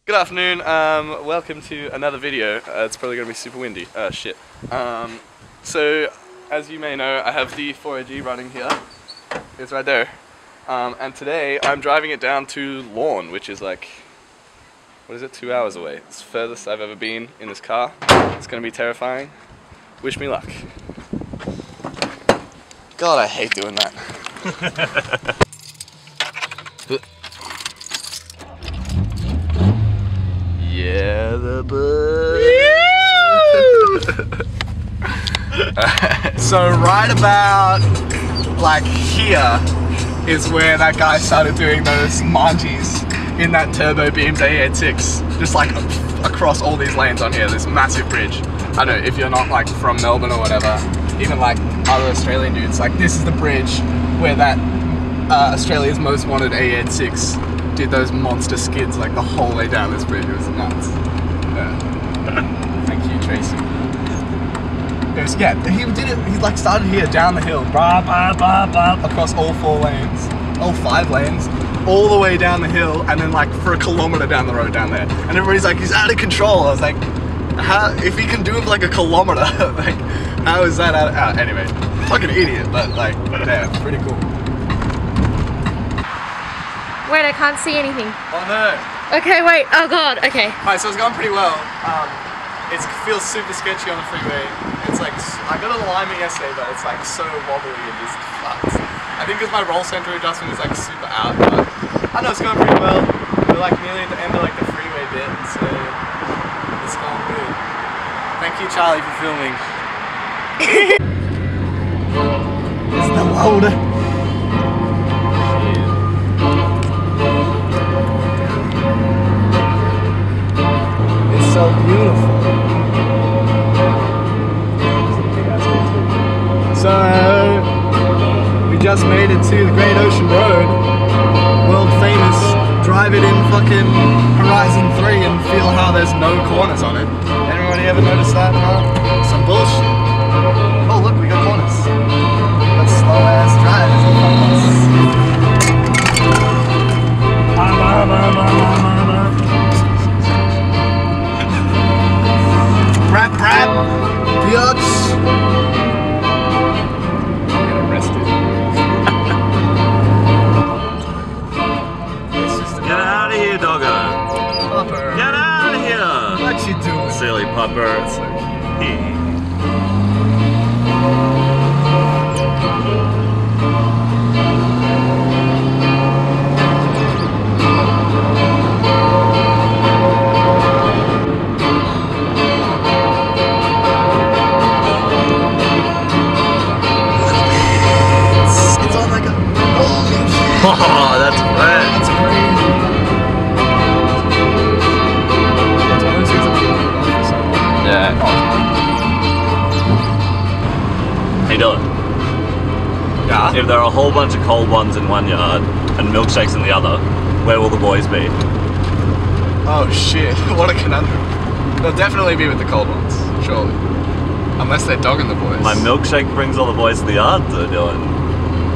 Good afternoon, welcome to another video. It's probably going to be super windy. Shit. So, as you may know, I have the 4AG running here. It's right there. And today, I'm driving it down to Lawn, which is like, what is it, 2 hours away. It's the furthest I've ever been in this car. It's going to be terrifying. Wish me luck. God, I hate doing that. Yeah, the bug. So right about like here is where that guy started doing those manjis in that turbo beamed A86, just like across all these lanes on here, this massive bridge. I don't know if you're not like from Melbourne or whatever, even like other Australian dudes, like this is the bridge where that Australia's Most Wanted A86 did those monster skids like the whole way down this bridge. It was nuts. Yeah. Thank you, Tracy. Yeah, he did it. He like started here down the hill, across all 4 lanes, all 5 lanes, all the way down the hill, and then like for a kilometer down the road down there. And everybody's like, he's out of control. I was like, how? If he can do it for like a kilometer, like how is that out? Anyway, fucking idiot, but like, yeah, pretty cool. Wait, I can't see anything. Oh no. Okay, wait. Oh god. Okay. Alright, so it's going pretty well. It feels super sketchy on the freeway. It's like, I got an alignment yesterday, but it's like so wobbly and just fucked. I think because my roll center adjustment is like super out, but I know it's going pretty well. We're like nearly at the end of like the freeway bit, so it's going good. Thank you, Charlie, for filming. It's the loader. So beautiful. So we just made it to the Great Ocean Road, world famous. Drive it in fucking Horizon 3 and feel how there's no corners on it. Anybody ever notice that? Huh? Some bullshit. Oh look, we got corners. That's slow ass drive. Rap, rap, bitch. I'm getting arrested. Get out of here, doggo. Pupper. Get out of here. What you doing? Silly pupper. That's so cute. Oh, that's red. That's crazy. That's one of those things that we don't know for so long. Yeah. How you doing? Yeah. If there are a whole bunch of cold ones in one yard and milkshakes in the other, where will the boys be? Oh shit, what a conundrum. They'll definitely be with the cold ones, surely. Unless they're dogging the boys. My milkshake brings all the boys to the yard, though, Dylan.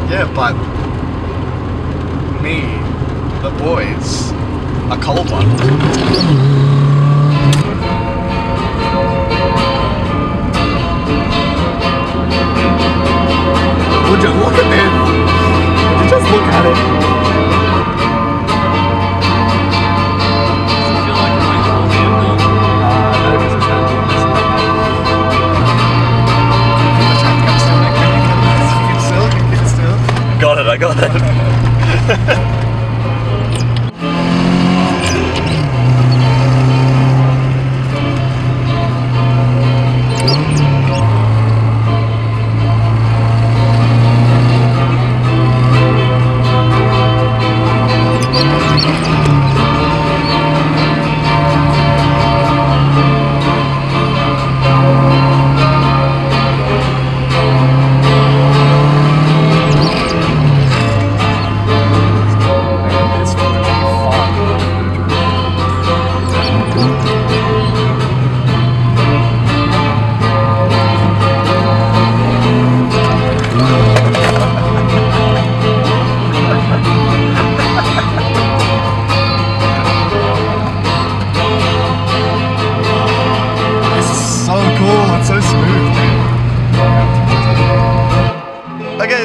Yeah, but me, the boys, a cold one. Would you look at it? Would you just look at it? Does it feel like you're going full hand now? No, because it's not doing this. Keep it still. Got it, I got it.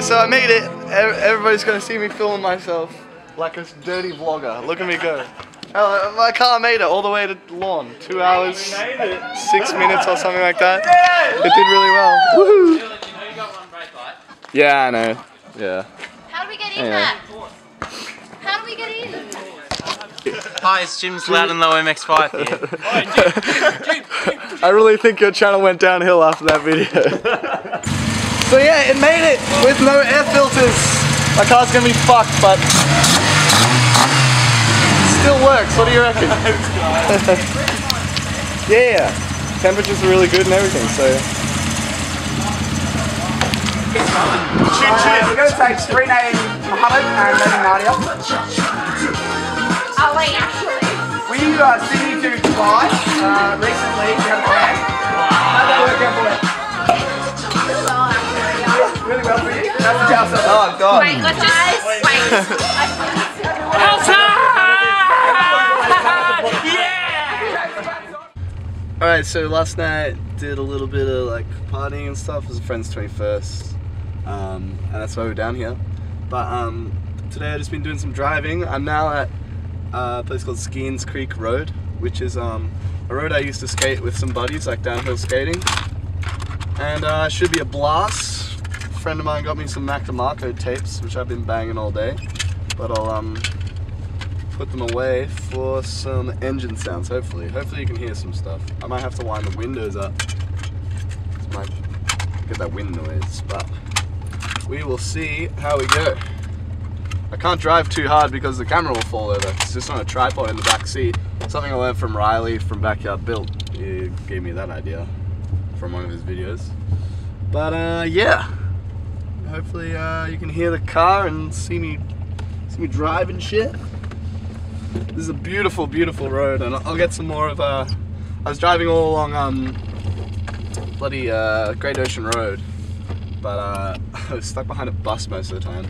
so I made it. Everybody's gonna see me filming myself like a dirty vlogger. Look at me go. My car made it all the way to Lawn. 2 hours, 6 minutes or something like that. It did really well. Woohoo! Yeah, I know. Yeah. How do we get in that? How do we get in? Hi, it's Jim's Loud and Low MX5 here. I really think your channel went downhill after that video. So yeah, it made it with no air filters. My car's gonna be fucked, but still works. What do you reckon? Yeah, temperatures are really good and everything. So We're going to take screen name Mohammed and then Nadia. Oh wait, actually. We Sydney to Dubai recently. We had a plan. How'd that work out for you? Really well, actually. Really well for you? That's just oh god. Wait, let's just wait. alright, so last night did a little bit of like partying and stuff. It was a friend's 21st, and that's why we're down here. But today I've just been doing some driving. I'm now at a place called Skeens Creek Road, which is a road I used to skate with some buddies, like downhill skating. And should be a blast. A friend of mine got me some Mac DeMarco tapes, which I've been banging all day. But I'll put them away for some engine sounds, hopefully. Hopefully you can hear some stuff. I might have to wind the windows up. This might get that wind noise, but we will see how we go. I can't drive too hard because the camera will fall over. It's just on a tripod in the back seat. Something I learned from Riley from Backyard Built. He gave me that idea from one of his videos. But yeah, hopefully you can hear the car and see me drive and shit. This is a beautiful, beautiful road, and I'll get some more of I was driving all along bloody Great Ocean Road, but I was stuck behind a bus most of the time.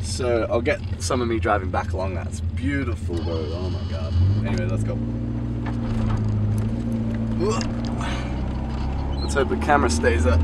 So I'll get some of me driving back along that. It's a beautiful road, oh my god. Anyway, let's go. Let's hope the camera stays up.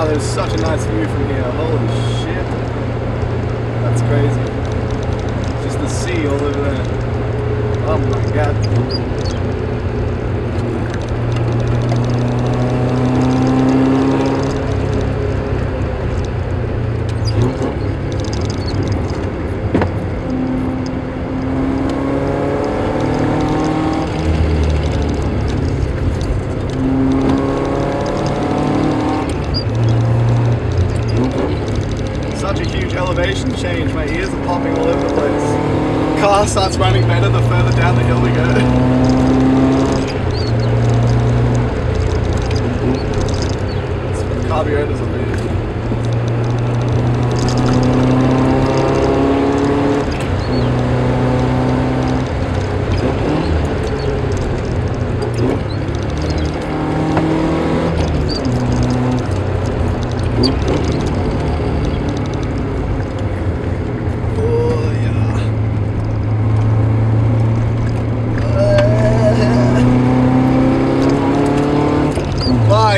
There's such a nice view from here. Holy shit. That's crazy. Just the sea all over there. Oh my god. Elevation change, my ears are popping all over the place. Car starts running better the further down the hill we go. The carburetors are weird.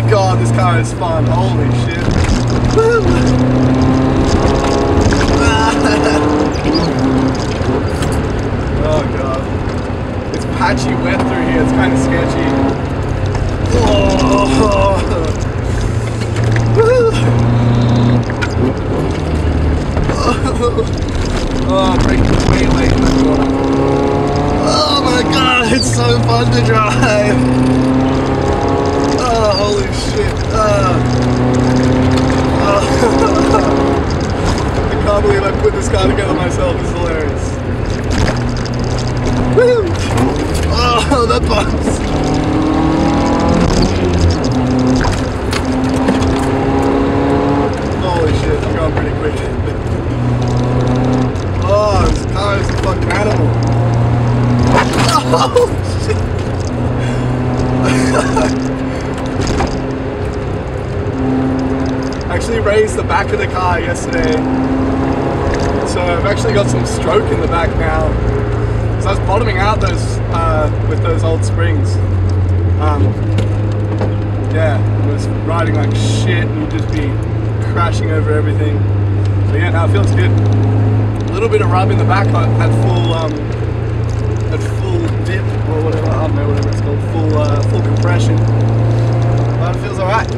my god, this car is fun. Holy shit. Woo. Oh god. It's patchy wet through here, it's kind of sketchy. Oh. Oh, braking way late in the corner. Oh my god, it's so fun to drive. Oh, holy shit. I can't believe I put this car together myself, it's hilarious. Woo! Oh, that bumps. Holy shit, I'm going pretty quick. Oh, this car is a fucking animal. Oh, shit. I actually raised the back of the car yesterday. So I've actually got some stroke in the back now. So I was bottoming out those with those old springs. Yeah, I was riding like shit and you'd just be crashing over everything. So yeah, now it feels good. A little bit of rub in the back at full dip or whatever, I don't know, whatever it's called, full compression. But it feels alright.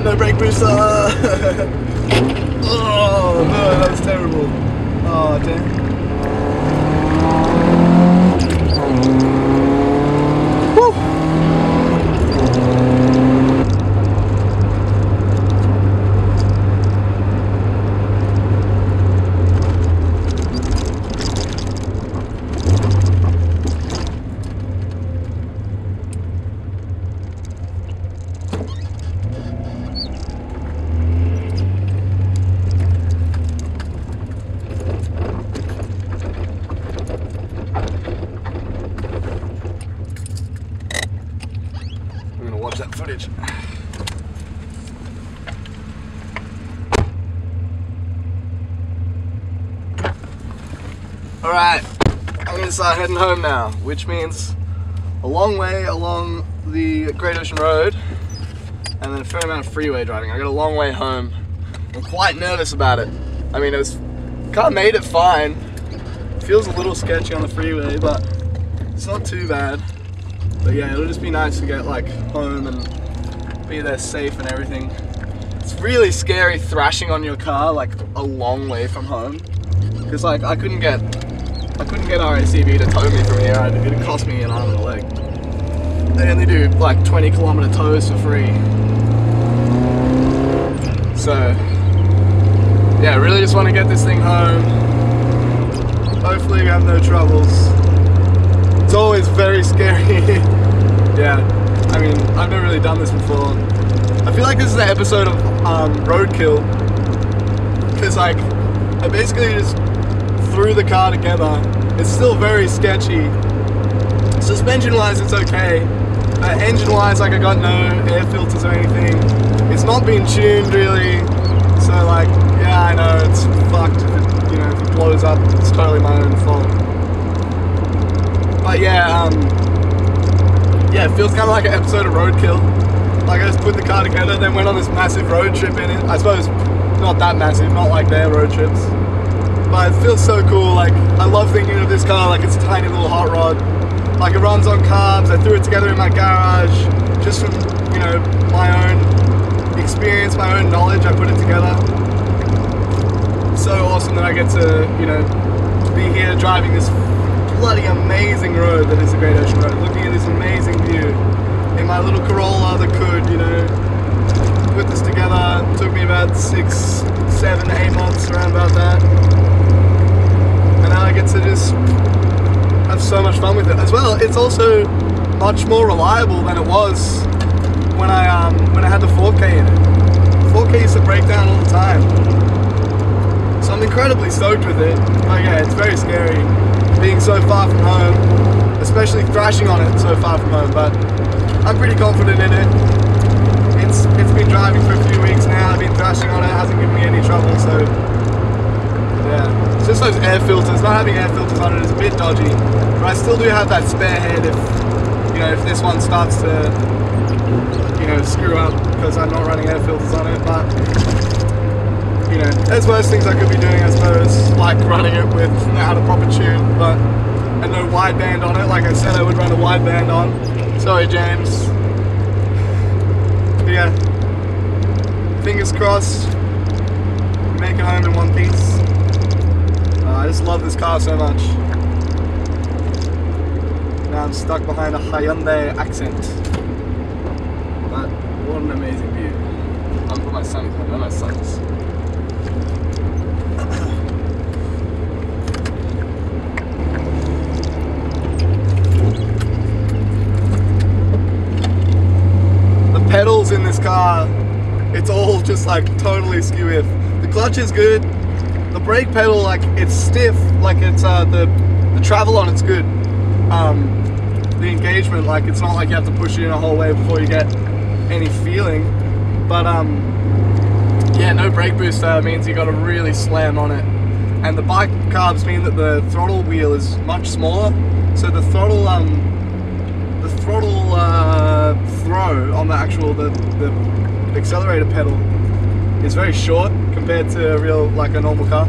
No brake booster. Oh no, that was terrible. Oh damn. Woo. I'm gonna watch that footage. Alright, I'm gonna start heading home now, which means a long way along the Great Ocean Road and then a fair amount of freeway driving. I got a long way home. I'm quite nervous about it. I mean, car made it fine. It feels a little sketchy on the freeway, but it's not too bad. But yeah, it'll just be nice to get like home and be there safe and everything. It's really scary thrashing on your car like a long way from home, because like I couldn't get RACV to tow me from here. It'd cost me an arm and a leg. They only do like 20-kilometer tows for free. So yeah, I really just want to get this thing home. Hopefully we have no troubles. It's always very scary. Yeah, I mean, I've never really done this before. I feel like this is an episode of Roadkill, because like I basically just threw the car together. It's still very sketchy. Suspension wise it's okay, but engine wise like I got no air filters or anything. It's not been tuned really, so like yeah, I know it's fucked if it, if it blows up, it's totally my own fault. But yeah, yeah, it feels kind of like an episode of Roadkill. Like I just put the car together, then went on this massive road trip in it. I suppose not that massive, not like their road trips. But it feels so cool. Like I love thinking of this car like it's a tiny little hot rod. Like it runs on carbs. I threw it together in my garage, just from my own experience, my own knowledge. I put it together. So awesome that I get to be here driving this bloody amazing road that is the Great Ocean Road, looking at this amazing view in my little Corolla that could, put this together. It took me about 6, 7, 8 months, around about that. And now I get to just have so much fun with it. As well, it's also much more reliable than it was when I had the 4K in it. The 4K used to break down all the time. So I'm incredibly stoked with it. Oh yeah, it's very scary being so far from home, especially thrashing on it so far from home, but I'm pretty confident in it. It's been driving for a few weeks now, I've been thrashing on it, it hasn't given me any trouble, so yeah. It's just those air filters, not having air filters on it is a bit dodgy, but I still do have that spare head if, you know, if this one starts to, you know, screw up because I'm not running air filters on it, but you know, there's worse things I could be doing, I suppose, like running it without a proper tune, but and no wideband on it, like I said I would run a wideband on. Sorry James. But yeah, fingers crossed, we make it home in one piece. I just love this car so much. Now I'm stuck behind a Hyundai Accent. But what an amazing view. I'm for my sunnies, I know my sons. The pedals in this car, it's all just like totally skew-if. The clutch is good. The brake pedal, like it's stiff, like it's the travel on it's good. The engagement, like it's not like you have to push it in a whole way before you get any feeling. But yeah, no brake booster means you got to really slam on it. And the bike carbs mean that the throttle wheel is much smaller, so the throttle throw on the actual the accelerator pedal is very short compared to a normal car.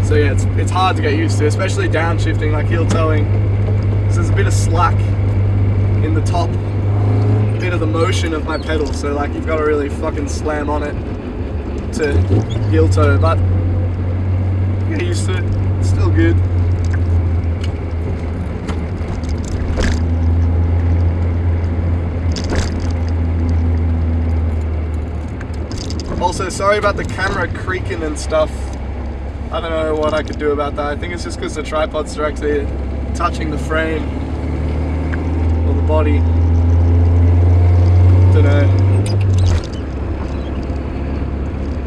So yeah, it's hard to get used to, especially downshifting, like heel towing. So there's a bit of slack in the top bit of the motion of my pedal, so like you've got to really fucking slam on it to heel toe, but get used to it, it's still good. Also, sorry about the camera creaking and stuff. I don't know what I could do about that. I think it's just because the tripod's directly touching the frame or the body. Don't know.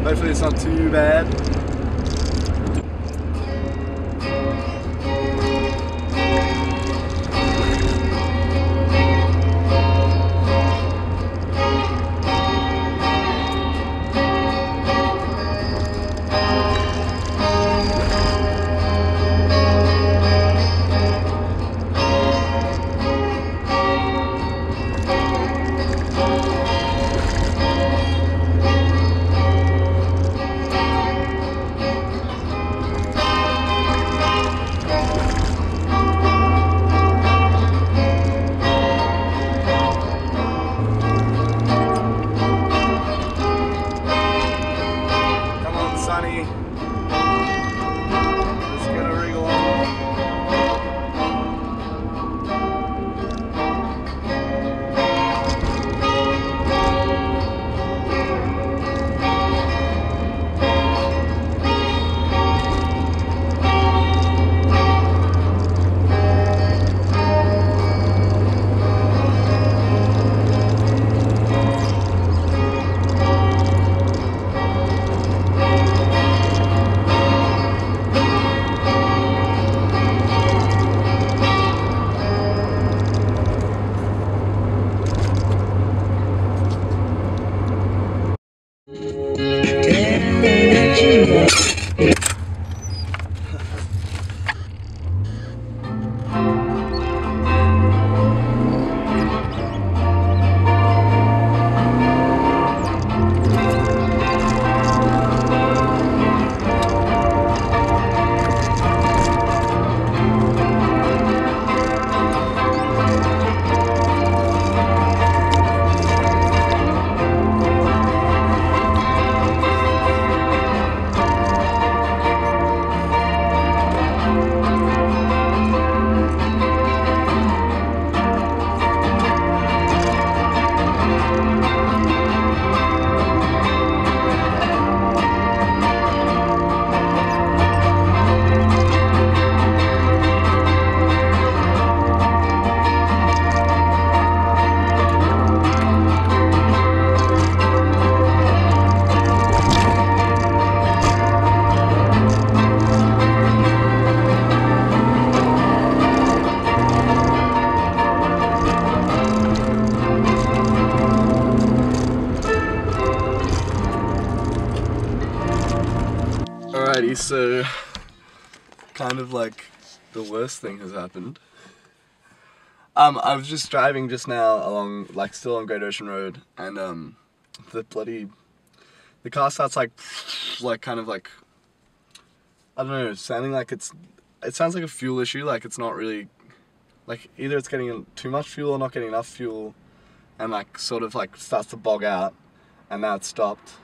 Hopefully it's not too bad. So kind of like the worst thing has happened. I was just driving just now along, like still on Great Ocean Road, and the car starts like kind of like, I don't know, sounding like it sounds like a fuel issue, like it's not really, like either it's getting too much fuel or not getting enough fuel, and like sort of like starts to bog out, and now it's stopped.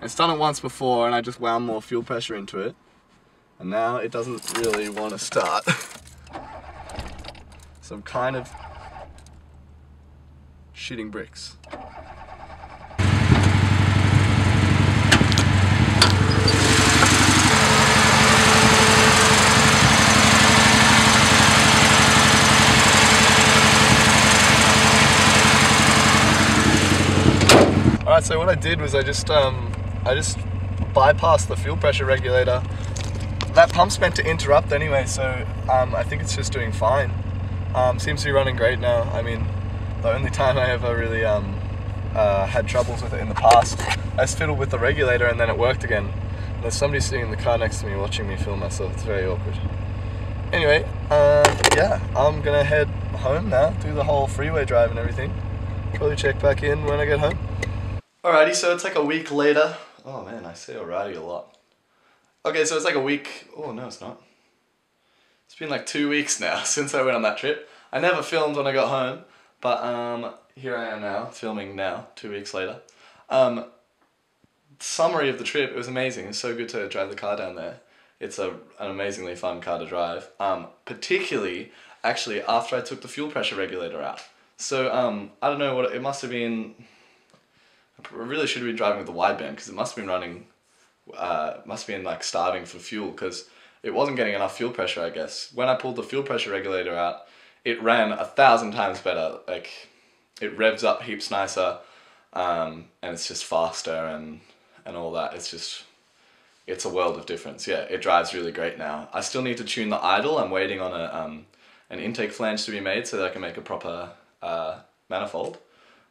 It's done it once before and I just wound more fuel pressure into it, and now it doesn't really want to start. So I'm kind of shitting bricks. Alright, so what I did was I just bypassed the fuel pressure regulator. That pump's meant to interrupt anyway, so I think it's just doing fine. Seems to be running great now. I mean, the only time I ever really had troubles with it in the past, I just fiddled with the regulator and then it worked again. And there's somebody sitting in the car next to me watching me film myself. It's very awkward. Anyway, yeah, I'm gonna head home now, do the whole freeway drive and everything. Probably check back in when I get home. Alrighty, so it's like a week later. Oh man, I say alrighty a lot. Okay, so it's like a week. Oh no, it's not. It's been like 2 weeks now since I went on that trip. I never filmed when I got home, but here I am now, filming now, 2 weeks later. Summary of the trip, it was amazing. It's so good to drive the car down there. It's an amazingly fun car to drive. Particularly, actually, after I took the fuel pressure regulator out. So, I don't know what it must have been. I really should have been driving with the wideband because it must have been running, must have been like starving for fuel because it wasn't getting enough fuel pressure, I guess. When I pulled the fuel pressure regulator out, it ran 1,000 times better. Like, it revs up heaps nicer, and it's just faster and all that. It's a world of difference. Yeah, it drives really great now. I still need to tune the idle. I'm waiting on an intake flange to be made so that I can make a proper manifold.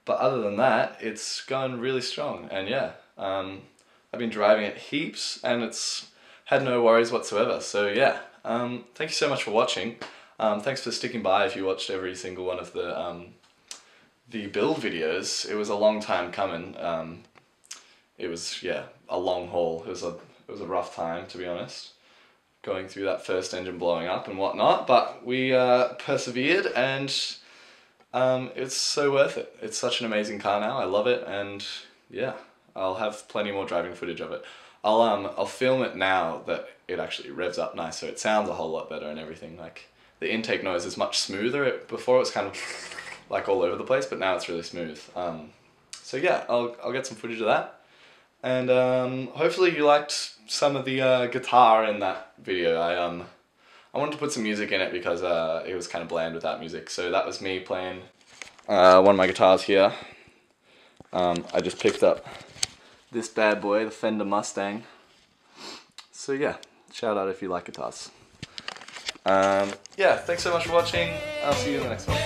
But other than that, it's going really strong, and yeah, I've been driving it heaps, and it's had no worries whatsoever. So yeah, thank you so much for watching. Thanks for sticking by if you watched every single one of the build videos. It was a long time coming. It was, yeah, a long haul. It was a rough time, to be honest, going through that first engine blowing up and whatnot. But we persevered, and it's so worth it. It's such an amazing car now. I love it, and yeah, I'll have plenty more driving footage of it. I'll film it now that it actually revs up nice, so it sounds a whole lot better and everything. Like, the intake noise is much smoother. Before it was kind of like all over the place, but now it's really smooth. So yeah, I'll get some footage of that, and hopefully you liked some of the guitar in that video. I wanted to put some music in it because it was kind of bland without music. So that was me playing one of my guitars here. I just picked up this bad boy, the Fender Mustang. So yeah, shout out if you like guitars. Yeah, thanks so much for watching. I'll see you in the next one.